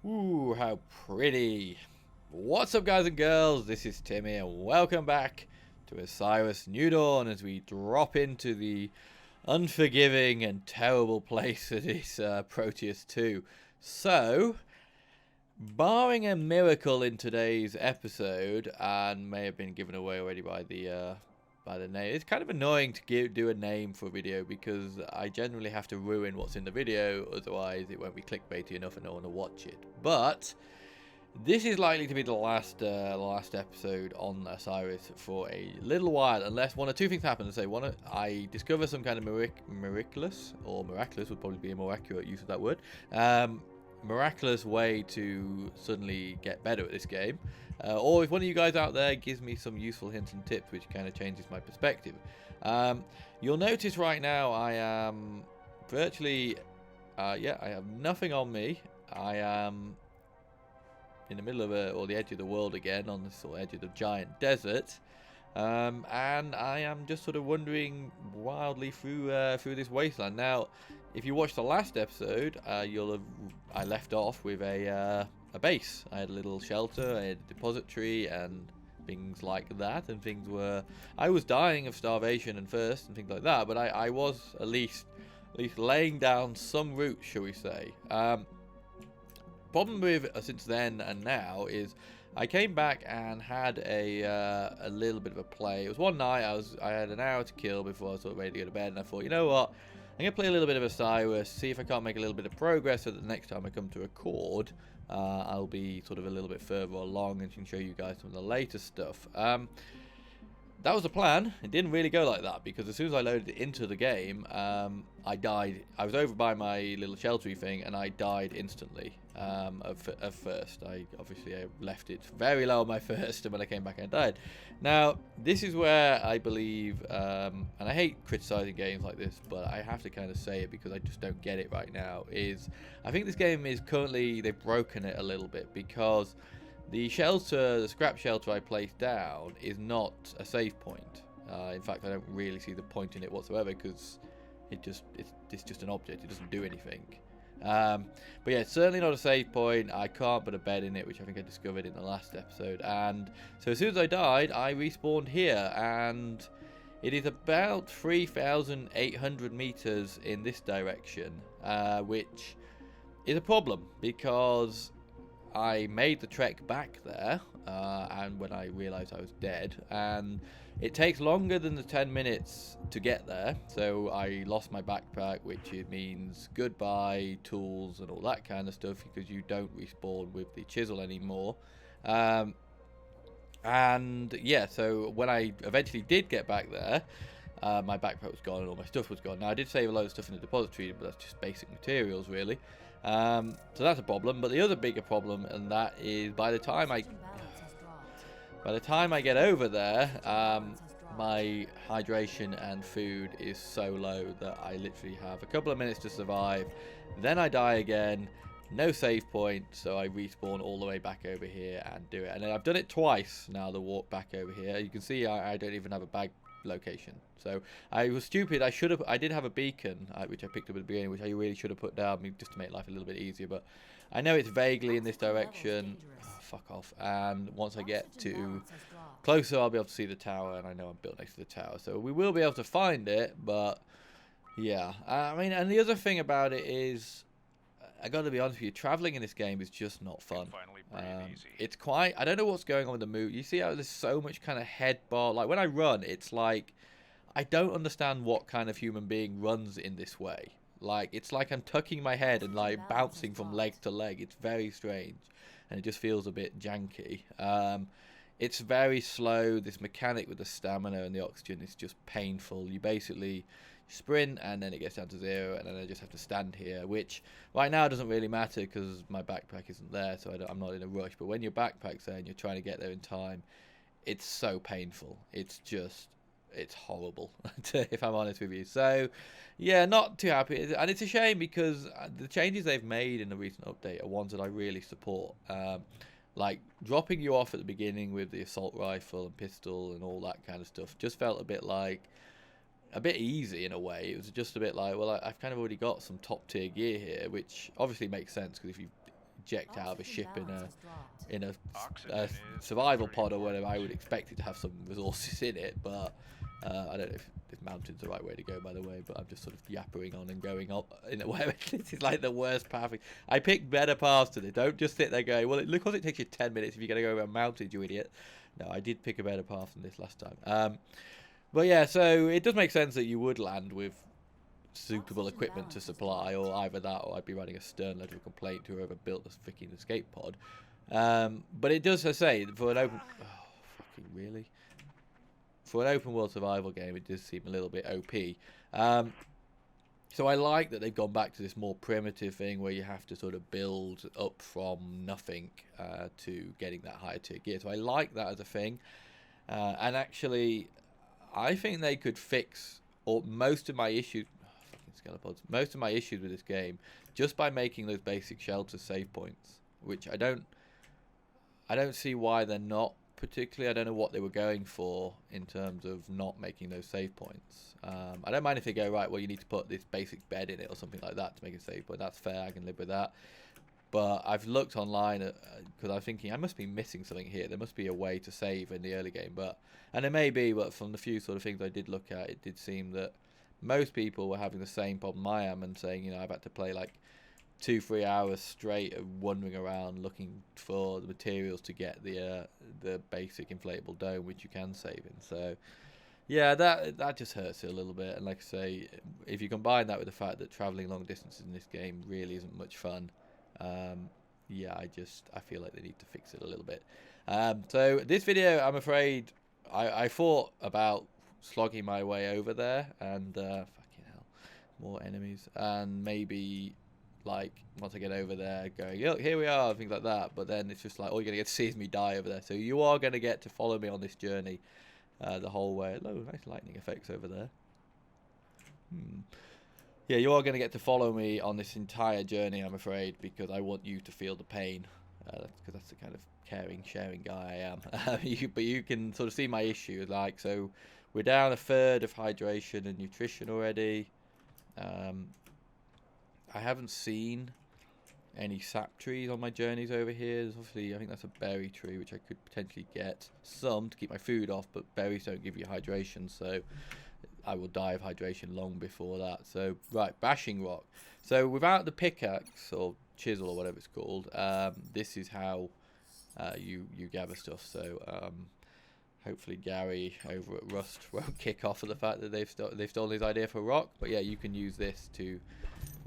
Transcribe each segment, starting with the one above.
Ooh, how pretty. What's up, guys and girls? This is Timmy, and welcome back to Osiris New Dawn as we drop into the unforgiving and terrible place that is Proteus 2. So, barring a miracle in today's episode, and may have been given away already by the name. It's kind of annoying to do a name for a video because I generally have to ruin what's in the video, otherwise it won't be clickbaity enough and no one will watch it. But this is likely to be the last episode on Osiris for a little while, unless one or two things happen. So I discover some kind of miraculous would probably be a more accurate use of that word. Miraculous way to suddenly get better at this game, or if one of you guys out there gives me some useful hints and tips which kind of changes my perspective. You'll notice right now I am virtually I have nothing on me. I am in the middle of or the edge of the world again, on this sort of edge of the giant desert, and I am just sort of wandering wildly through this wasteland. Now, if you watched the last episode, I left off with a base. I had a little shelter, I had a depository, and things like that. And I was dying of starvation and thirst and things like that. But I was at least laying down some roots, shall we say. Problem with since then and now is I came back and had a little bit of a play. It was one night. I had an hour to kill before I was sort of ready to go to bed, and I thought, you know what, I'm gonna play a little bit of Osiris, see if I can't make a little bit of progress, so that the next time I come to record, I'll be sort of a little bit further along and can show you guys some of the later stuff. That was the plan. It didn't really go like that, because as soon as I loaded it into the game, I died. I was over by my little sheltery thing, and I died instantly. At first, I left it very low on my first, and when I came back, I died. Now, this is where I believe, and I hate criticizing games like this, but I have to kind of say it because I just don't get it right now. I think this game is currently, they've broken it a little bit, because the scrap shelter I placed down is not a save point. In fact, I don't really see the point in it whatsoever, because it's just an object. It doesn't do anything. But yeah, it's certainly not a save point. I can't put a bed in it, which I think I discovered in the last episode. And so as soon as I died, I respawned here, and it is about 3,800 meters in this direction, which is a problem, because I made the trek back there, and when I realized I was dead, and it takes longer than the 10 minutes to get there, so I lost my backpack, which means goodbye tools and all that kind of stuff, because you don't respawn with the chisel anymore. And yeah, so when I eventually did get back there, my backpack was gone and all my stuff was gone. Now, I did save a load of stuff in the depository, but that's just basic materials, really. So that's a problem. But the other bigger problem, and that is by the time I get over there, my hydration and food is so low that I literally have a couple of minutes to survive. Then I die again. No save point, so I respawn all the way back over here and do it. And then I've done it twice now, the walk back over here. You can see I don't even have a bag location. So I was stupid. I did have a beacon, which I picked up at the beginning, which I really should have put down just to make life a little bit easier. But I know it's vaguely in this direction. Oh, fuck off. And once I get to closer, I'll be able to see the tower, and I know I'm built next to the tower. So we will be able to find it, but yeah. I mean, and the other thing about it is, I got to be honest with you, traveling in this game is just not fun. It's quite, I don't know what's going on with the move. You see how there's so much kind of head bar. Like when I run, it's like, I don't understand what kind of human being runs in this way. Like, it's like I'm tucking my head and like bouncing from leg to leg. It's very strange, and it just feels a bit janky. It's very slow. This mechanic with the stamina and the oxygen is just painful. You basically sprint, and then it gets down to 0, and then I just have to stand here, which right now doesn't really matter because my backpack isn't there, so I'm not in a rush. But when your backpack's there and you're trying to get there in time, it's so painful. It's horrible, if I'm honest with you. So yeah, not too happy, and it's a shame because the changes they've made in the recent update are ones that I really support. Like dropping you off at the beginning with the assault rifle and pistol and all that kind of stuff just felt a bit easy in a way. It was just a bit like, well, I've kind of already got some top tier gear here, which obviously makes sense because if you eject out of a ship in a survival pod or whatever, I would expect it to have some resources in it, but I don't know if mountain's the right way to go, by the way, but I'm just sort of yappering on and going up in a way. This is like the worst path. I picked better paths today. Don't just sit there going, well, look, it takes you 10 minutes if you're going to go over mountains, you idiot. No, I did pick a better path than this last time. But yeah, so it does make sense that you would land with suitable equipment to supply, or either that or I'd be writing a stern letter of complaint to whoever built this freaking escape pod. But it does, I say, for an open... Oh, fucking really? For an open world survival game, it does seem a little bit OP. So I like that they've gone back to this more primitive thing where you have to sort of build up from nothing to getting that higher tier gear. So I like that as a thing. And actually, I think they could fix most of my issues... Skelepods. Most of my issues with this game just by making those basic shelter save points, which I don't see why they're not particularly. I don't know what they were going for in terms of not making those save points. I don't mind if they go, right, well, you need to put this basic bed in it or something like that to make a save point. That's fair, I can live with that. But I've looked online because I was thinking I must be missing something here. There must be a way to save in the early game, and it may be, but from the few sort of things I did look at, it did seem that most people were having the same problem I am and saying, you know, I've had to play like 2-3 hours straight of wandering around looking for the materials to get the basic inflatable dome, which you can save in. So yeah, that just hurts it a little bit. And like I say, if you combine that with the fact that traveling long distances in this game really isn't much fun, yeah, I feel like they need to fix it a little bit. So this video, I'm afraid, I thought about slogging my way over there and fucking hell, more enemies, and maybe like once I get over there going, look, here we are, things like that. But then it's just like all you're gonna get to see is me die over there. So you are gonna get to follow me on this journey the whole way. Oh, nice lightning effects over there. Yeah, you are gonna get to follow me on this entire journey, I'm afraid, because I want you to feel the pain, because that's the kind of caring, sharing guy I am. But you can sort of see my issue, like, so we're down 1/3 of hydration and nutrition already. I haven't seen any sap trees on my journeys over here. There's obviously, I think that's a berry tree, which I could potentially get some to keep my food off, but berries don't give you hydration, so I will die of hydration long before that. So, right, bashing rock. So without the pickaxe or chisel or whatever it's called, this is how you gather stuff. So hopefully Gary over at Rust won't kick off for the fact that they've stolen his idea for rock. But yeah, you can use this to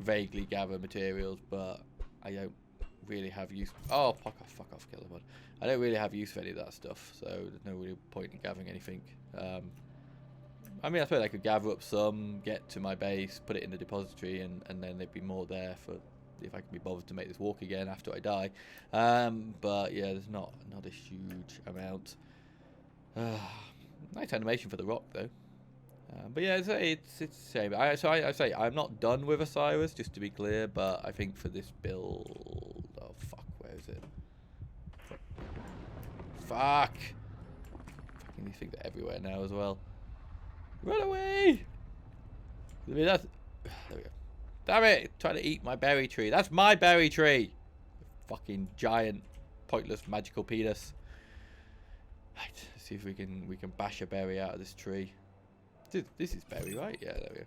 vaguely gather materials, but I don't really have use. Oh, fuck off, Killerbud. I don't really have use for any of that stuff, so there's no real point in gathering anything. I mean, I suppose I could gather up some, get to my base, put it in the depository, and then there'd be more there for if I can be bothered to make this walk again after I die. But yeah, there's not a huge amount. Nice animation for the rock though. But yeah, it's a shame. I say I'm not done with Osiris, just to be clear. But I think for this build, oh fuck, where is it? Fuck! Fucking these things are everywhere now as well. Run away! I mean, that's there we go. Damn it! Trying to eat my berry tree. That's my berry tree. Fucking giant, pointless, magical penis. Right, let's see if we can bash a berry out of this tree. This is berry, right? Yeah, there we go.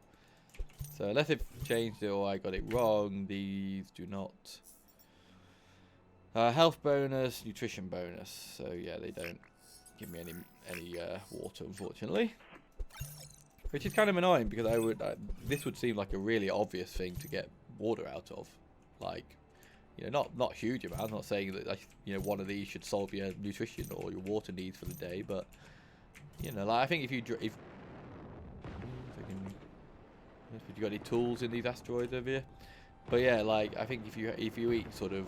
So unless they've changed it or I got it wrong, these do not. Health bonus, nutrition bonus. So yeah, they don't give me any water, unfortunately. Which is kind of annoying because this would seem like a really obvious thing to get water out of, like, you know, not huge amount. I'm not saying that, like, you know, one of these should solve your nutrition or your water needs for the day, but you know, like I think if you got any tools in these asteroids over here, but yeah, like I think if you eat sort of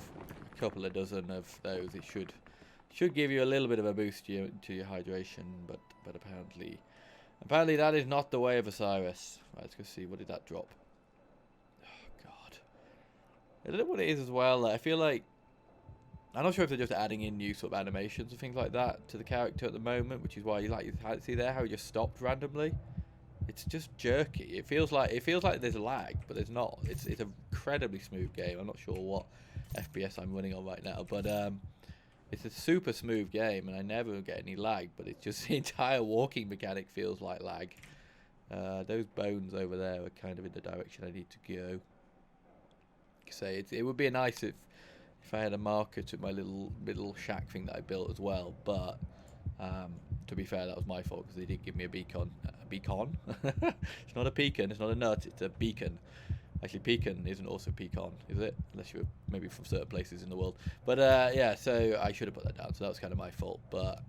a couple of dozen of those, it should give you a little bit of a boost to your hydration, but apparently that is not the way of Osiris. Right, let's go see, what did that drop? Oh god, I don't know what it is as well. I feel like I'm not sure if they're just adding in new sort of animations and things like that to the character at the moment, which is why you see there how he just stopped randomly. It's just jerky. It feels like there's lag, but there's not. It's an incredibly smooth game. I'm not sure what FPS I'm running on right now. But it's a super smooth game, and I never get any lag. But it's just the entire walking mechanic feels like lag. Those bones over there are kind of in the direction I need to go. Say it would be nice if I had a marker to my little shack thing that I built as well. But to be fair, that was my fault because they did give me a beacon. Beacon? It's not a pecan. It's not a nut. It's a beacon. Actually, pecan isn't also pecan, is it? Unless you're maybe from certain places in the world. But yeah, so I should have put that down. So that was kind of my fault. But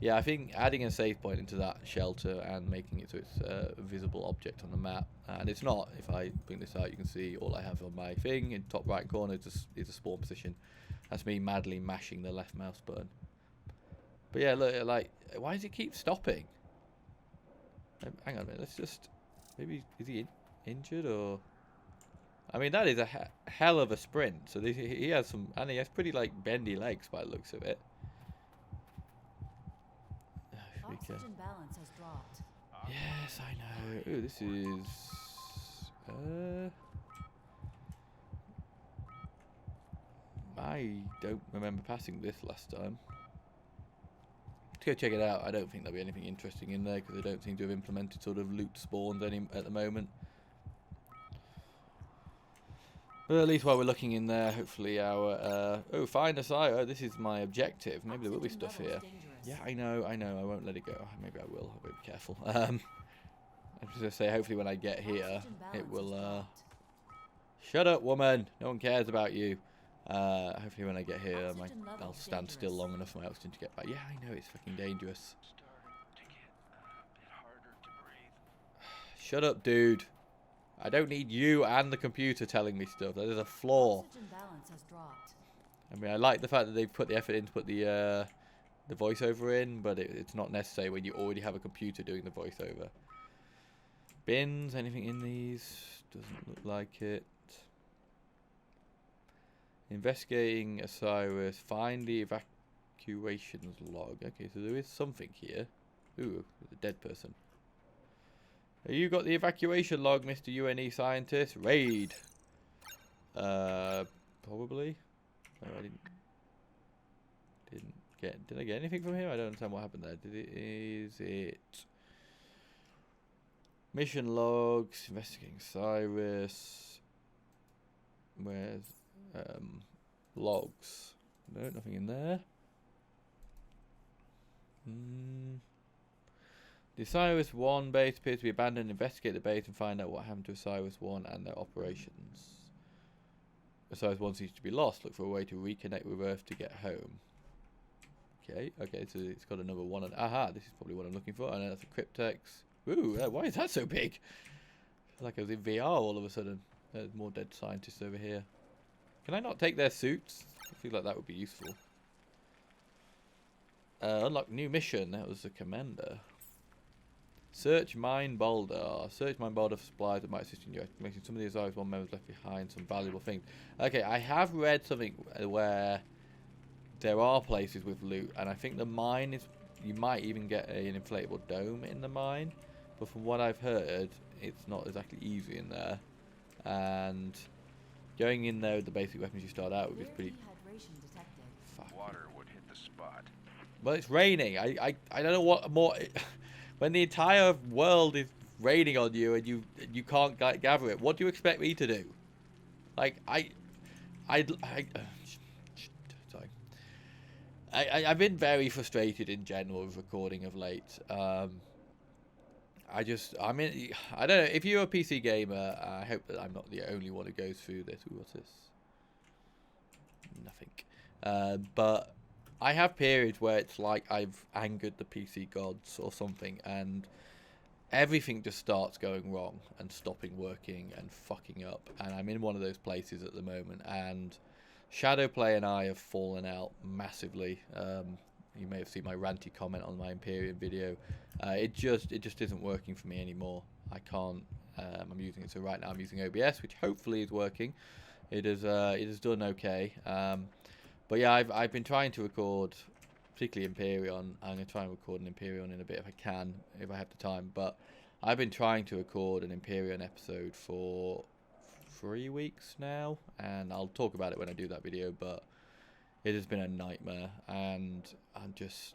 yeah, I think adding a save point into that shelter and making it so it's a visible object on the map. And it's not. If I bring this out, you can see all I have on my thing in top right corner is a spawn position. That's me madly mashing the left mouse button. But yeah, look, like, why does it keep stopping? Hang on a minute. Let's just... Maybe, is he injured or... I mean, that is a hell of a sprint. So he has some... And he has pretty, like, bendy legs by the looks of it. Oxygen balance has dropped. Yes, I know. Ooh, this is... I don't remember passing this last time. Let's go check it out. I don't think there'll be anything interesting in there because they don't seem to have implemented sort of loot spawns at the moment. But at least while we're looking in there, hopefully our... oh, find a site. Oh, this is my objective. Maybe there will be stuff here. Yeah, I know. I won't let it go. Maybe I will. I'll be careful. I'm just going to say, hopefully when I get here, it will... Shut up, woman. No one cares about you. Hopefully when I get here, I'll stand still long enough for my oxygen to get back. Yeah, I know. It's fucking dangerous. Shut up, dude. I don't need you and the computer telling me stuff. That is a flaw. I mean, I like the fact that they've put the effort in to put the voiceover in, but it's not necessary when you already have a computer doing the voiceover. Bins, anything in these? Doesn't look like it. Investigating Osiris. Find the evacuations log. Okay, so there is something here. Ooh, there's a dead person. You got the evacuation log, Mr. UNE scientist. Raid. Probably. No, I didn't get. Did I get anything from here? I don't understand what happened there. Is it mission logs? Investigating Cyrus. Where's logs? No, nothing in there. The Osiris 1 base appears to be abandoned. Investigate the base and find out what happened to Osiris 1 and their operations. Osiris 1 seems to be lost. Look for a way to reconnect with Earth to get home. Okay, so it's got another one. Aha, this is probably what I'm looking for. And that's a cryptex. Ooh, why is that so big? I feel like I was in VR all of a sudden. There's more dead scientists over here. Can I not take their suits? I feel like that would be useful. Unlock new mission. That was the commander. Search mine boulder. Search mine boulder for supplies that might assist in your estimation. Some of the Osiris 1 members left behind some valuable things. Okay, I have read something where there are places with loot, and I think the mine is... You might even get an inflatable dome in the mine, but from what I've heard, it's not exactly easy in there. And going in there with the basic weapons you start out with is pretty... Fuck. Water would hit the spot. Well, it's raining. I don't know what more... When the entire world is raining on you and you can't gather it, what do you expect me to do? Like, sorry. I've been very frustrated in general with recording of late. I don't know, if you're a PC gamer, I hope that I'm not the only one who goes through this. Ooh, what's this? Nothing. But I have periods where it's like I've angered the PC gods or something, and everything just starts going wrong and stopping working and fucking up. And I'm in one of those places at the moment, and Shadowplay and I have fallen out massively. You may have seen my ranty comment on my Imperium video. It just isn't working for me anymore. I can't. I'm using it. So right now I'm using OBS, which hopefully is working. It has done okay. But yeah, I've been trying to record, particularly Imperion. I'm going to try and record an Imperion in a bit if I can, if I have the time. But I've been trying to record an Imperion episode for 3 weeks now, and I'll talk about it when I do that video, but it has been a nightmare, and I'm just...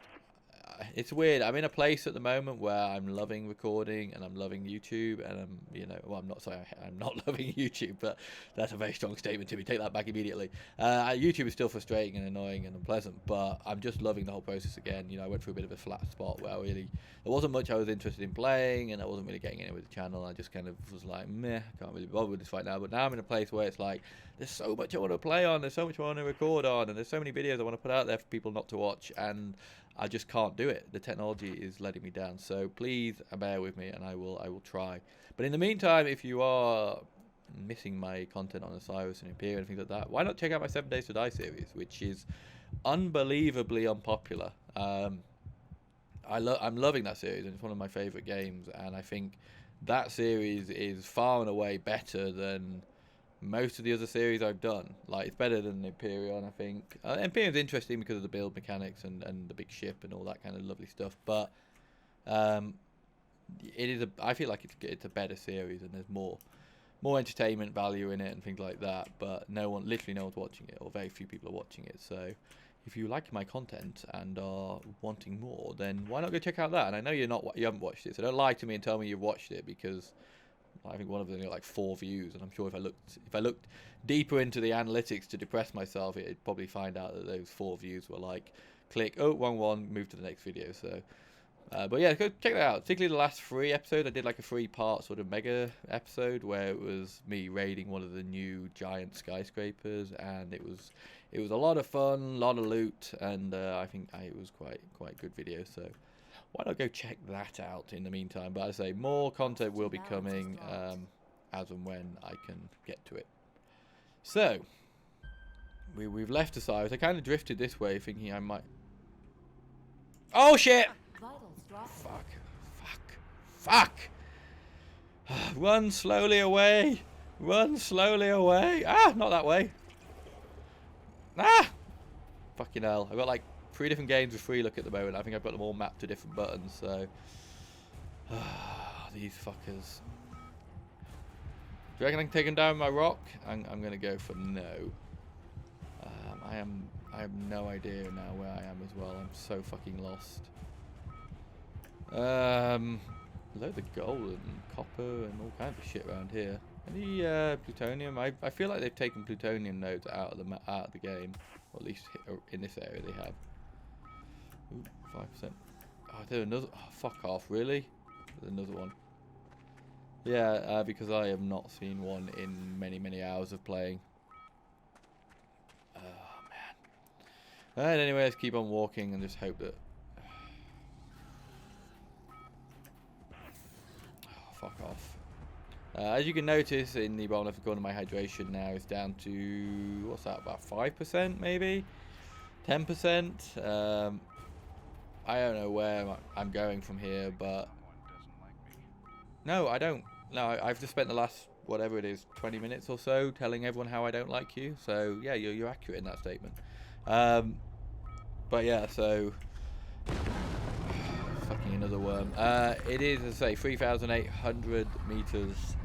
It's weird. I'm in a place at the moment where I'm loving recording and I'm loving YouTube, and I'm, you know, well, I'm not sorry, I'm not loving YouTube, but that's a very strong statement to me. Take that back immediately. YouTube is still frustrating and annoying and unpleasant, but I'm just loving the whole process again. You know, I went through a bit of a flat spot where there wasn't much I was interested in playing, and I wasn't really getting anywhere with the channel. I just kind of was like, meh, I can't really bother with this right now. But now I'm in a place where it's like, there's so much I want to play on, there's so much I want to record on, and there's so many videos I want to put out there for people not to watch, and I just can't do it. The technology is letting me down. So please bear with me, and I will try. But in the meantime, if you are missing my content on Osiris and Imperium and things like that, why not check out my 7 Days to Die series, which is unbelievably unpopular. I'm loving that series, and it's one of my favourite games, and I think that series is far and away better than most of the other series I've done. Like, it's better than Imperium, I think. Imperium's interesting because of the build mechanics and the big ship and all that kind of lovely stuff, but I feel like it's a better series, and there's more entertainment value in it and things like that, but literally no one's watching it, or very few people are watching it. So if you like my content and are wanting more, then why not go check out that? And I know you haven't watched it, so don't lie to me and tell me you've watched it, because I think one of them got like 4 views, and I'm sure if I looked deeper into the analytics to depress myself, it'd probably find out that those 4 views were like, click, oh, wrong one, move to the next video. So, but yeah, go check that out. Particularly the last 3 episodes, I did like a 3-part sort of mega episode where it was me raiding one of the new giant skyscrapers, and it was a lot of fun, a lot of loot, and I think it was quite good video. So why not go check that out in the meantime? But as I say, more content will be coming as and when I can get to it. So, we've left Osiris. I kind of drifted this way thinking I might... Oh shit! Fuck! Run slowly away! Run slowly away! Ah, not that way! Ah! Fucking hell. I've got like 3 different games with free look at the moment. I think I've got them all mapped to different buttons, so... these fuckers. Do you reckon I can take them down with my rock? I'm going to go for no. I have no idea now where I am as well. I'm so fucking lost. Load of gold and copper and all kinds of shit around here. Any plutonium? I feel like they've taken plutonium nodes out of the game, or at least in this area they have. Ooh, 5%. Oh, there's another. Oh, fuck off! Really? There's another one. Yeah, because I have not seen one in many hours of playing. Oh man. And anyway, let's keep on walking and just hope that. Oh, fuck off. As you can notice in the bottom left corner, my hydration now is down to, what's that, about 5% maybe? 10%? I don't know where I'm going from here, but... No, I don't. No, I've just spent the last, whatever it is, 20 minutes or so telling everyone how I don't like you. So, yeah, you're accurate in that statement. But yeah, so... Fucking another worm. It is, as I say, 3,800 meters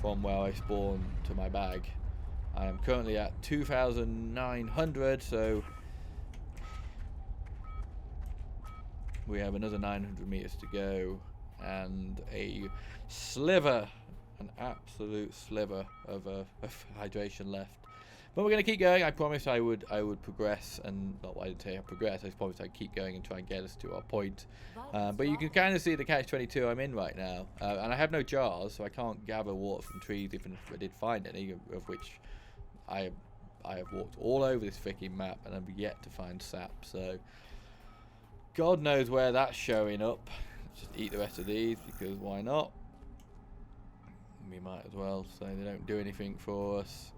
from where I spawn to my bag. I am currently at 2,900, so we have another 900 meters to go, and a sliver, an absolute sliver of hydration left. But we're going to keep going. I promised I would progress, and not I didn't say I progress. I promised I'd keep going and try and get us to our point. But you can kind of see the catch-22 I'm in right now, and I have no jars, so I can't gather water from trees, even if I did find any, of which I have walked all over this freaking map, and I've yet to find sap. So God knows where that's showing up. Let's just eat the rest of these, because why not? We might as well, so they don't do anything for us.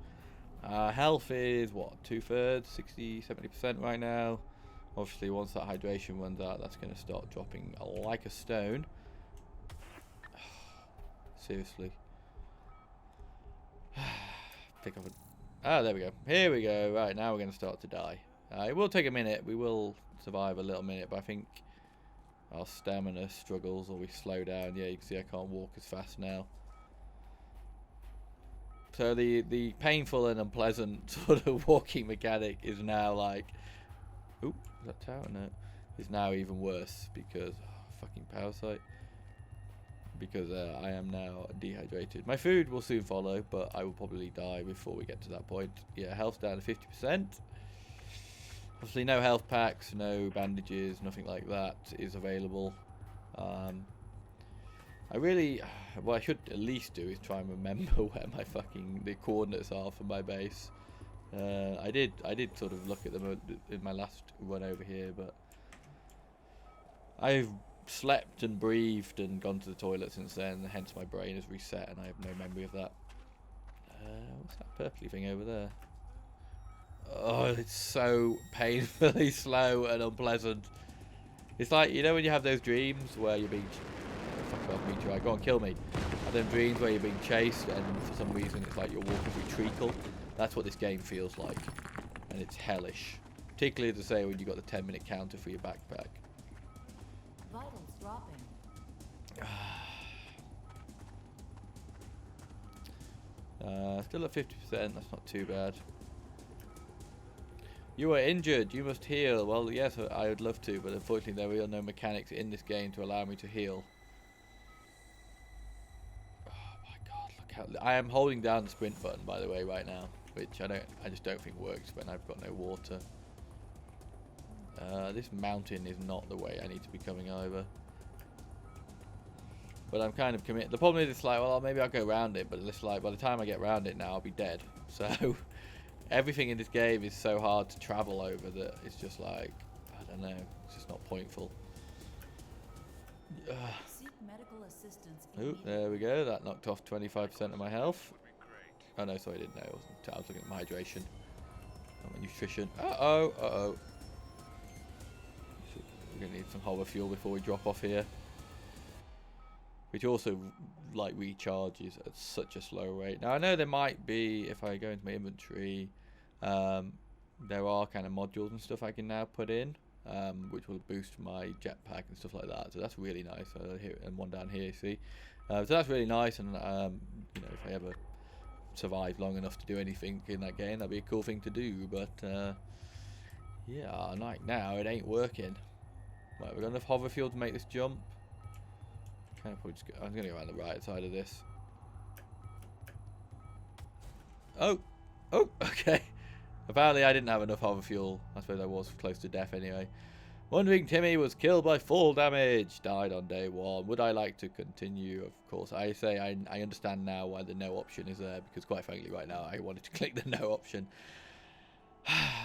Health is what, 2/3, 60-70% right now. Obviously once that hydration runs out, that's going to start dropping like a stone. Seriously. Pick up a... there we go. Here we go. Right, now we're going to start to die. It will take a minute. We will survive a little minute, but I think our stamina struggles, or we slow down. Yeah, you can see I can't walk as fast now. So the painful and unpleasant sort of walking mechanic is now like, oop, is that tower? No, is now even worse because fucking parasite. Because I am now dehydrated. My food will soon follow, but I will probably die before we get to that point. Yeah, health's down to 50%. Obviously, no health packs, no bandages, nothing like that is available. I really, what I should at least do is try and remember where my the coordinates are for my base. I did sort of look at them in my last run over here, but I've slept and breathed and gone to the toilet since then, hence my brain is reset and I have no memory of that. What's that purpley thing over there? Oh, it's so painfully slow and unpleasant. It's like, you know when you have those dreams where you're being... fuck off, meteorite, go on, kill me. Have them dreams where you're being chased and for some reason it's like you're walking through treacle. That's what this game feels like. And it's hellish. Particularly, as I say, when you've got the 10-minute counter for your backpack. Vitals dropping. Still at 50%, that's not too bad. You are injured, you must heal. Well, yes, I would love to, but unfortunately there are no mechanics in this game to allow me to heal. Oh my god, look how... I am holding down the sprint button, by the way, right now, which I just don't think works when I've got no water. This mountain is not the way I need to be coming over. But I'm kind of committed. The problem is it's like, well, maybe I'll go around it, but it's like, by the time I get around it now, I'll be dead. So... everything in this game is so hard to travel over that it's just like, I don't know, it's just not pointful. Seek medical assistance. Oh, there we go. That knocked off 25% of my health. Oh no, sorry, I didn't know. I was looking at my hydration, not my nutrition. Uh-oh. We're going to need some hover fuel before we drop off here. Which also, like, recharges at such a slow rate. Now, I know there might be, if I go into my inventory, there are kind of modules and stuff I can now put in, which will boost my jetpack and stuff like that. So that's really nice. And one down here, you see. So that's really nice. And, you know, if I ever survive long enough to do anything in that game, that'd be a cool thing to do. But, yeah, like now, it ain't working. Right, we've got enough hover fuel to make this jump. I'm going to go around the right side of this. Oh, okay. Apparently I didn't have enough hover fuel. I suppose I was close to death anyway. Wondering Timmy was killed by fall damage. Died on day 1. Would I like to continue? Of course. I say I understand now why the no option is there. Because quite frankly right now I wanted to click the no option.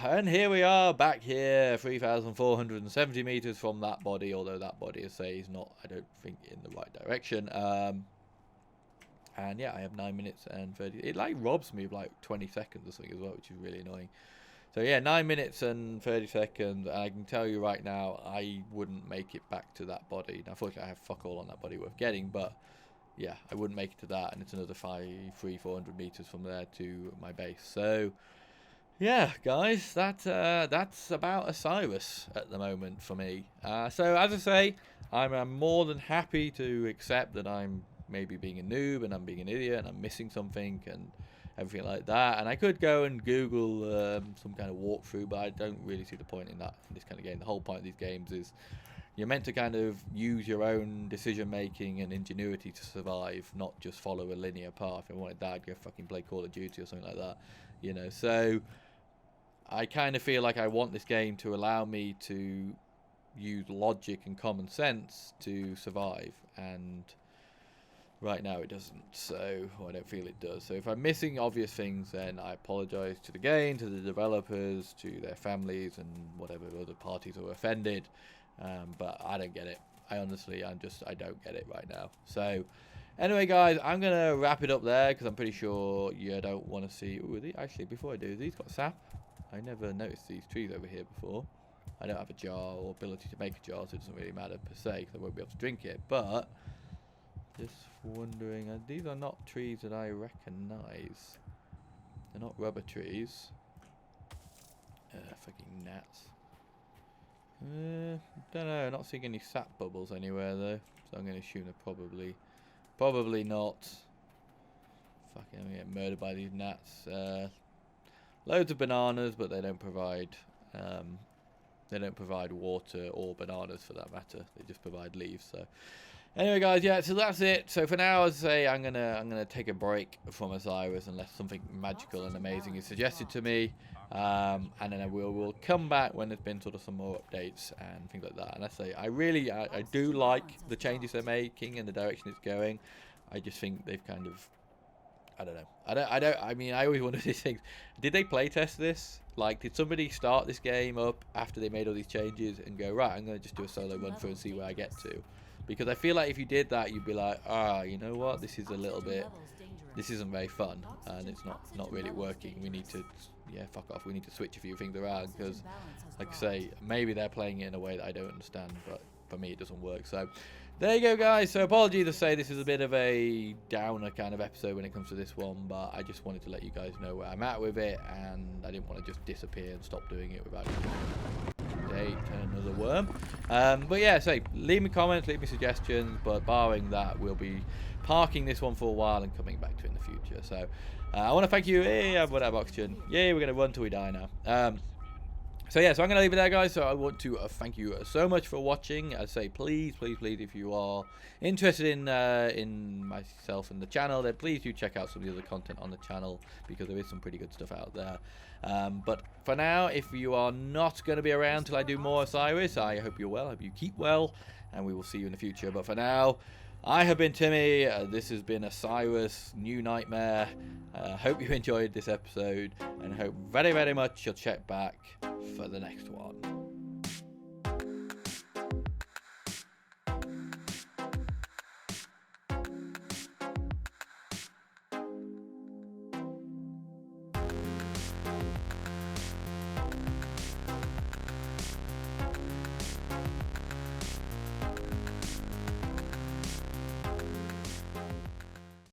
And here we are back here, 3,470 meters from that body, although that body, I say, is not, I don't think, in the right direction. And yeah, I have 9 minutes and 30. It like robs me of like 20 seconds or something as well, which is really annoying. So yeah, 9 minutes and 30 seconds, and I can tell you right now, I wouldn't make it back to that body. Now, fortunately, I have fuck all on that body worth getting, but yeah, I wouldn't make it to that, and it's another 400 meters from there to my base. So. Yeah, guys, that's about Osiris at the moment for me. So, as I say, I'm more than happy to accept that I'm maybe being a noob and I'm being an idiot and I'm missing something and everything like that. And I could go and Google some kind of walkthrough, but I don't really see the point in that in this kind of game. The whole point of these games is you're meant to kind of use your own decision-making and ingenuity to survive, not just follow a linear path. If I wanted that, I'd go fucking play Call of Duty or something like that, you know. So I kind of feel like I want this game to allow me to use logic and common sense to survive, and right now it doesn't, so I don't feel it does. So if I'm missing obvious things, then I apologise to the game, to the developers, to their families, and whatever other parties are offended, but I don't get it. I don't get it right now. So anyway, guys, I'm going to wrap it up there, because I'm pretty sure you don't want to see... Ooh, actually, before I do, these got sap? I never noticed these trees over here before. I don't have a jar or ability to make a jar, so it doesn't really matter per se, because I won't be able to drink it. But just wondering, these are not trees that I recognise. They're not rubber trees. Fucking gnats. Don't know. Not seeing any sap bubbles anywhere though, so I'm going to assume they're probably not fucking, I'm gonna get murdered by these gnats. Loads of bananas, but they don't provide water or bananas for that matter. They just provide leaves. So anyway, guys, yeah, so that's it. So for now, as I say, I'm gonna take a break from Osiris unless something magical and amazing is suggested to me, and then I will come back when there's been sort of some more updates and things like that. And I say, I do like the changes they're making and the direction it's going. I just think they've kind of, I don't know. I mean, I always wonder these things. Did they playtest this? Like, did somebody start this game up after they made all these changes and go, right, I'm going to just do a solo run through and see where I get to? Because I feel like if you did that, you'd be like, you know what? This is a little bit, this isn't very fun, and it's not really working. We need to, yeah, fuck off. We need to switch a few things around, because, like I say, maybe they're playing it in a way that I don't understand, but for me, it doesn't work. So there you go, guys. So apologies to say this is a bit of a downer kind of episode when it comes to this one, but I just wanted to let you guys know where I'm at with it, and I didn't want to just disappear and stop doing it without turn another worm. But yeah, so leave me comments, leave me suggestions, but barring that, we'll be parking this one for a while and coming back to it in the future. So I want to thank you. Hey, I've got oxygen. Yeah, we're going to run till we die now. So yeah, so I'm going to leave it there, guys. So I want to thank you so much for watching. I say, please, if you are interested in myself and the channel, then please do check out some of the other content on the channel, because there is some pretty good stuff out there. But for now, if you are not going to be around till I do more Osiris, I hope you're well. I hope you keep well, and we will see you in the future. But for now, I have been Timmy. This has been Osiris New Nightmare. Hope you enjoyed this episode, and hope very, very much you'll check back for the next one.